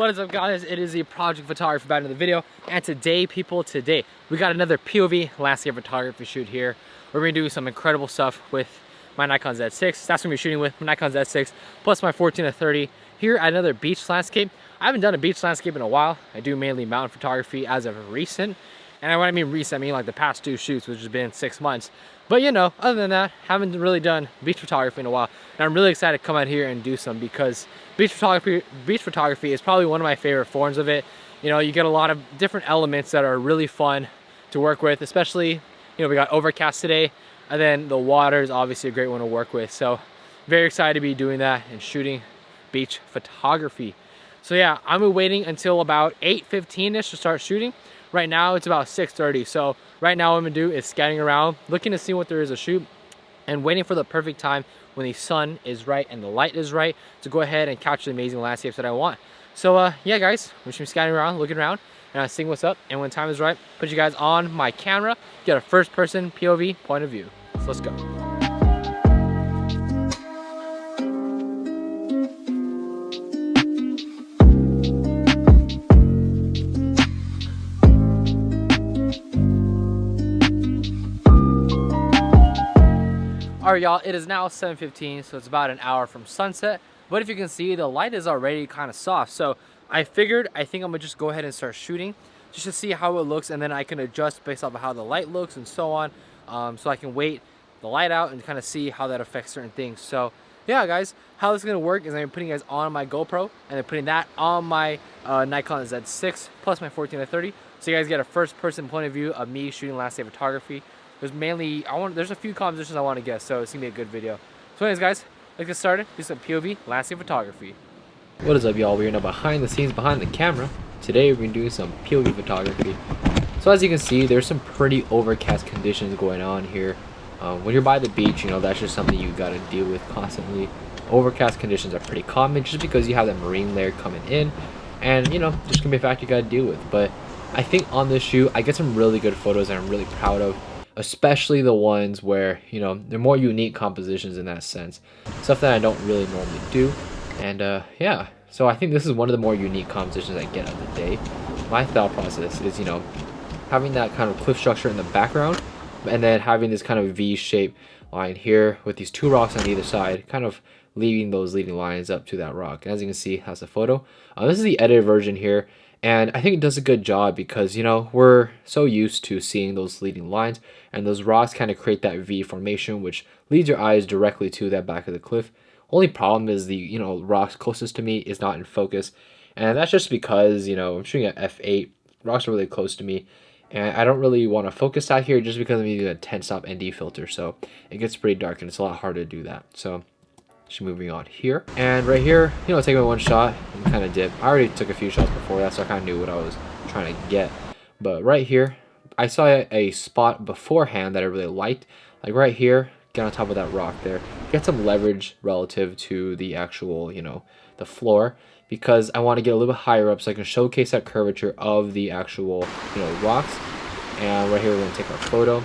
What is up, guys? It is the project photographer back in the video, and today we got another POV landscape photography shoot here. We're gonna do some incredible stuff with my Nikon Z6. That's what we're shooting with, my Nikon Z6 plus my 14-30 here at another beach landscape. I haven't done a beach landscape in a while. I do mainly mountain photography as of recent, and when I mean recent, I mean like the past 2 shoots, which has been 6 months. But you know, other than that, haven't really done beach photography in a while, and I'm really excited to come out here and do some, because beach photography is probably one of my favorite forms of it. You know, you get a lot of different elements that are really fun to work with, especially, you know, we got Overcast today, and then the water is obviously a great one to work with. So very excited to be doing that and shooting beach photography. So yeah, I'm waiting until about 8:15ish to start shooting. Right now it's about 6:30, so right now what I'm gonna do is scanning around, looking to see what there is to shoot, and waiting for the perfect time when the sun is right and the light is right to go ahead and capture the amazing landscapes that I want. So yeah, guys, we're just scanning around, looking around, and seeing what's up, and when time is right, put you guys on my camera, get a first-person POV point of view. So let's go. Alright, y'all, it is now 7:15, so it's about an hour from sunset. But if you can see, the light is already kind of soft. So I think I'm gonna just go ahead and start shooting just to see how it looks, and then I can adjust based off of how the light looks and so on. So I can wait the light out and kind of see how that affects certain things. So yeah, guys, how this is gonna work is I'm putting you guys on my GoPro and then putting that on my Nikon Z6 plus my 14-30, so you guys get a first-person point of view of me shooting landscape photography. There's a few compositions I want to get, so it's gonna be a good video. So anyways, guys, let's get started. Do some POV landscape photography. What is up, y'all? We're now behind the scenes, behind the camera. Today we're doing some POV photography. So as you can see, there's some pretty overcast conditions going on here. When you're by the beach, you know, that's just something you gotta deal with constantly. Overcast conditions are pretty common just because you have that marine layer coming in, and you know, just gonna be a fact you gotta deal with. But I think on this shoot, I get some really good photos that I'm really proud of, especially the ones where, you know, they're more unique compositions in that sense, stuff that I don't really normally do. And yeah, so I think this is one of the more unique compositions I get of the day. My thought process is, you know, having that kind of cliff structure in the background, and then having this kind of V-shaped line here with these 2 rocks on either side, kind of leaving those leading lines up to that rock. And as you can see, that's the photo. This is the edited version here, and I think it does a good job because, you know, we're so used to seeing those leading lines, and those rocks kind of create that V formation, which leads your eyes directly to that back of the cliff. Only problem is the, you know, rocks closest to me is not in focus, and that's just because, you know, I'm shooting at f8, rocks are really close to me, and I don't really want to focus out here just because I'm using a 10-stop ND filter, so it gets pretty dark and it's a lot harder to do that. So just moving on here, and right here, you know, taking my one shot and kind of dip. I already took a few shots before that, so I kind of knew what I was trying to get. But right here, I saw a spot beforehand that I really liked, like right here. Get on top of that rock there, get some leverage relative to the actual, you know, the floor, because I want to get a little bit higher up so I can showcase that curvature of the actual, you know, rocks. And right here we're going to take our photo,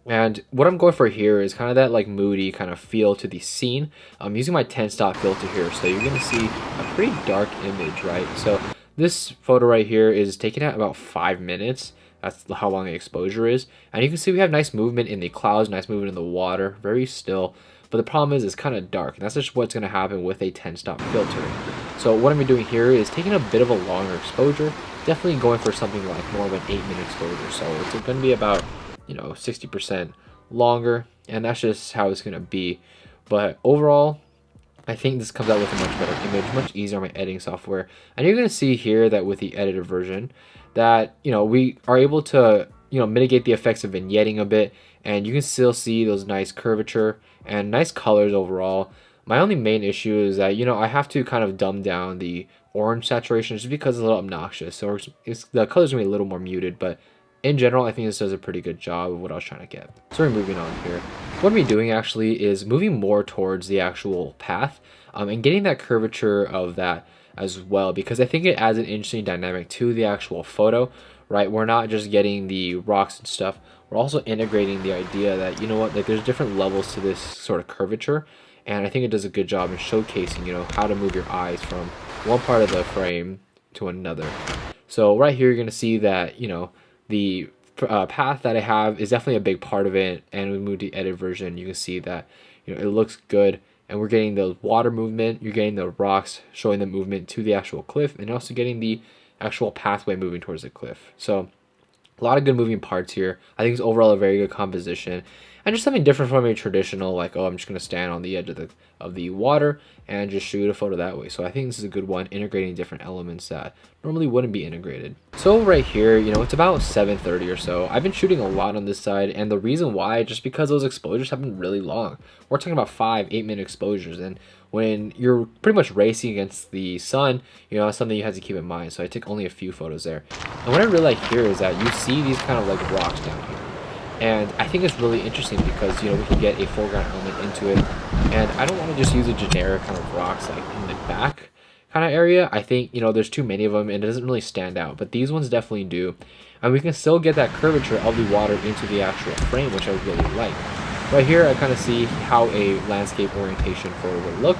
and what I'm going for here is kind of that like moody kind of feel to the scene. I'm using my 10-stop filter here, so you're going to see a pretty dark image, right? So this photo right here is taken at about 5 minutes. That's how long the exposure is, and you can see we have nice movement in the clouds, nice movement in the water, very still. But the problem is it's kind of dark, and that's just what's going to happen with a 10-stop filter. So what I'm doing here is taking a bit of a longer exposure, definitely going for something like more of an 8-minute exposure. So it's going to be about, you know, 60% longer, and that's just how it's going to be. But overall, I think this comes out with a much better image, much easier on my editing software. And you're going to see here that with the edited version, that, you know, we are able to, you know, mitigate the effects of vignetting a bit, and you can still see those nice curvature and nice colors overall. My only main issue is that, you know, I have to kind of dumb down the orange saturation just because it's a little obnoxious, so the colors gonna be a little more muted. But in general, I think this does a pretty good job of what I was trying to get. So we're moving on here. What I'm doing actually is moving more towards the actual path, and getting that curvature of that as well, because I think it adds an interesting dynamic to the actual photo, right? We're not just getting the rocks and stuff, we're also integrating the idea that, you know what, like there's different levels to this sort of curvature, and I think it does a good job in showcasing, you know, how to move your eyes from one part of the frame to another. So right here, you're going to see that, you know, the path that I have is definitely a big part of it. And we move to the edit version, you can see that, you know, it looks good. And we're getting the water movement, you're getting the rocks showing the movement to the actual cliff, and also getting the actual pathway moving towards the cliff. So a lot of good moving parts here. I think it's overall a very good composition, and just something different from a traditional, like, oh, I'm just gonna stand on the edge of the water and just shoot a photo that way. So I think this is a good one, integrating different elements that normally wouldn't be integrated. So right here, you know, it's about 7:30 or so. I've been shooting a lot on this side, and the reason why, just because those exposures have been really long. We're talking about 5-8 minute exposures, and when you're pretty much racing against the sun, you know, that's something you have to keep in mind. So I took only a few photos there. And what I really like here is that you see these kind of like rocks down here. And I think it's really interesting because, you know, we can get a foreground element into it. And I don't want to just use a generic kind of rocks like in the back kind of area. I think, you know, there's too many of them and it doesn't really stand out. But these ones definitely do. And we can still get that curvature of the water into the actual frame, which I really like. Right here, I kind of see how a landscape orientation photo would look.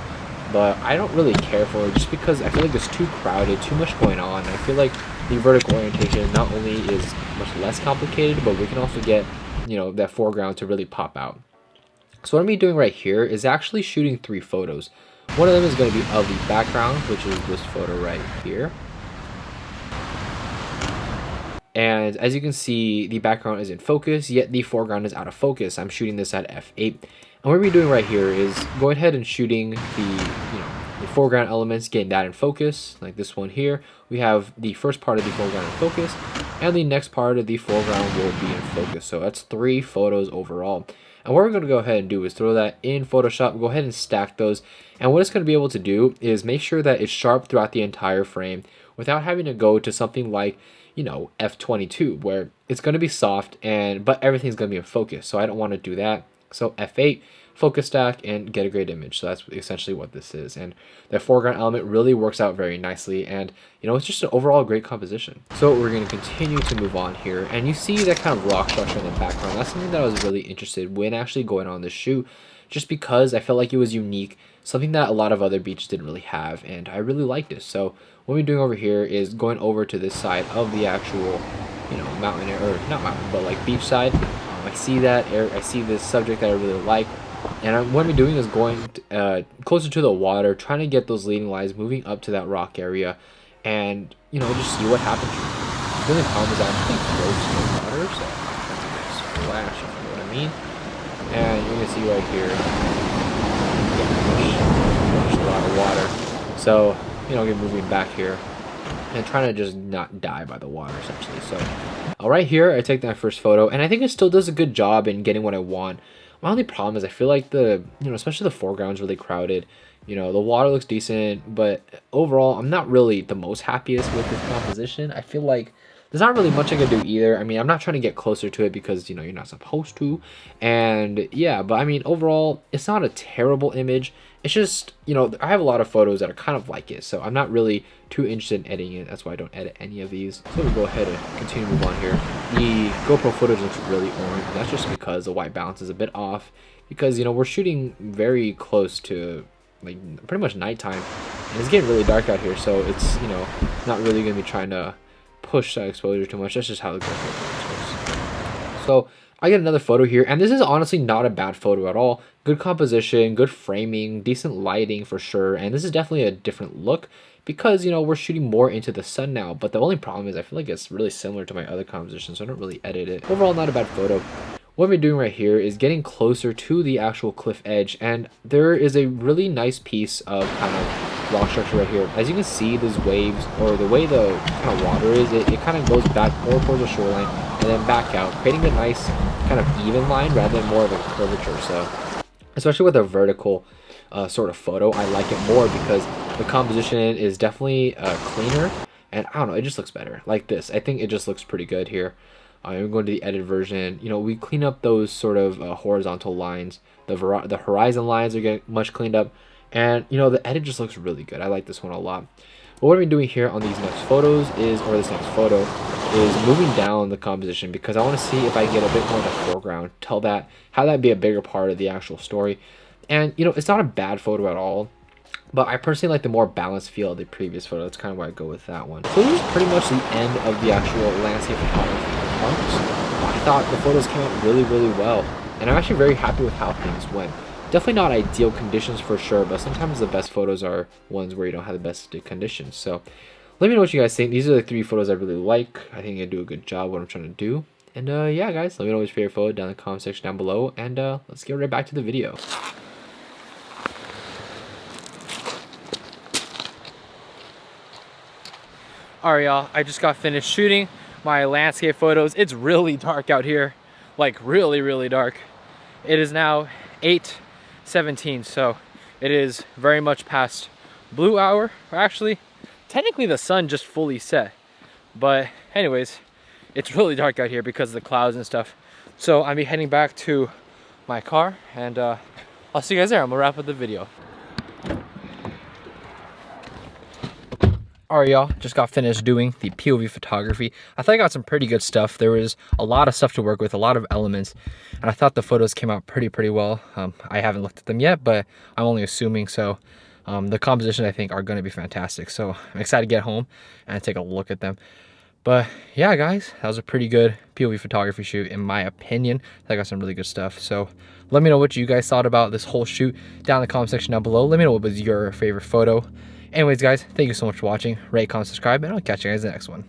But I don't really care for it just because I feel like it's too crowded, too much going on. I feel like the vertical orientation not only is much less complicated, but we can also get, you know, that foreground to really pop out. So what I'm going to be doing right here is actually shooting 3 photos. One of them is going to be of the background, which is this photo right here. And as you can see, the background is in focus, yet the foreground is out of focus. I'm shooting this at f8. And what we're doing right here is going ahead and shooting the foreground elements, getting that in focus, like this one here. We have the first part of the foreground in focus, and the next part of the foreground will be in focus. So that's 3 photos overall. And what we're going to go ahead and do is throw that in Photoshop, go ahead and stack those. And what it's going to be able to do is make sure that it's sharp throughout the entire frame without having to go to something like, you know, F22, where it's going to be soft but everything's going to be in focus. So I don't want to do that. So F8, focus stack, and get a great image. So that's essentially what this is. And the foreground element really works out very nicely. And, you know, it's just an overall great composition. So we're going to continue to move on here. And you see that kind of rock structure in the background. That's something that I was really interested when actually going on this shoot, just because I felt like it was unique, something that a lot of other beaches didn't really have. And I really liked it. So what we're doing over here is going over to this side of the actual, you know, mountain, or not mountain, but like beach side. I see that, I see this subject that I really like, and what I'm doing is going closer to the water, trying to get those leading lines moving up to that rock area, and, you know, just see what happens. The only problem is I'm pretty close to the water, so I'm trying to get a splash, if you know what I mean. And you're gonna see right here, a lot of water. So, you know, get moving back here and trying to just not die by the water, essentially. So right here, I take that first photo, and I think it still does a good job in getting what I want. My only problem is I feel like especially the foreground's really crowded. You know, the water looks decent, but overall, I'm not really the most happiest with this composition. I feel like there's not really much I can do either. I mean, I'm not trying to get closer to it because, you know, you're not supposed to. And yeah, but I mean, overall, it's not a terrible image. It's just, you know, I have a lot of photos that are kind of like it, so I'm not really too interested in editing it. That's why I don't edit any of these. So we'll go ahead and continue to move on here. The GoPro footage looks really orange. That's just because the white balance is a bit off, because, you know, we're shooting very close to like pretty much nighttime, and it's getting really dark out here, so it's, you know, not really gonna be trying to push that exposure too much. That's just how the GoPro footage goes. So I get another photo here, and this is honestly not a bad photo at all. Good composition, good framing, decent lighting for sure, and this is definitely a different look because, you know, we're shooting more into the sun now. But the only problem is I feel like it's really similar to my other compositions, so I don't really edit it. Overall, not a bad photo. What we're doing right here is getting closer to the actual cliff edge, and there is a really nice piece of kind of rock structure right here. As you can see, these waves, or the way the kind of water is, it kind of goes back more towards the shoreline and then back out, creating a nice kind of even line rather than more of a curvature. So especially with a vertical sort of photo, I like it more because the composition is definitely cleaner, and I don't know, it just looks better like this. I think it just looks pretty good here. I'm going to the edit version. You know, we clean up those sort of horizontal lines. The horizon lines are getting much cleaned up, and, you know, the edit just looks really good. I like this one a lot. But what I'm doing here on these next photos is, or this next photo, is moving down the composition because I want to see if I get a bit more of the foreground, have that be a bigger part of the actual story. And, you know, it's not a bad photo at all. But I personally like the more balanced feel of the previous photo. That's kind of why I go with that one. So this is pretty much the end of the actual landscape photography parts. I thought the photos came out really, really well. And I'm actually very happy with how things went. Definitely not ideal conditions for sure, but sometimes the best photos are ones where you don't have the best conditions. So let me know what you guys think. These are the 3 photos I really like. I think I do a good job what I'm trying to do. And yeah, guys, let me know what's your favorite photo down in the comment section down below. And let's get right back to the video. Alright, y'all, I just got finished shooting my landscape photos. It's really dark out here, like really, really dark. It is now 8:17, so it is very much past blue hour. Actually, technically the sun just fully set, but anyways, it's really dark out here because of the clouds and stuff. So I'm heading back to my car, and I'll see you guys there. I'm gonna wrap up the video. Alright, y'all, just got finished doing the POV photography. I thought I got some pretty good stuff. There was a lot of stuff to work with, a lot of elements, and I thought the photos came out pretty well. I haven't looked at them yet, but I'm only assuming. So the composition, I think, are going to be fantastic. So I'm excited to get home and take a look at them. But yeah, guys, that was a pretty good POV photography shoot in my opinion. I got some really good stuff. So let me know what you guys thought about this whole shoot down in the comment section down below. Let me know what was your favorite photo. Anyways, guys, thank you so much for watching. Rate, comment, subscribe, and I'll catch you guys in the next one.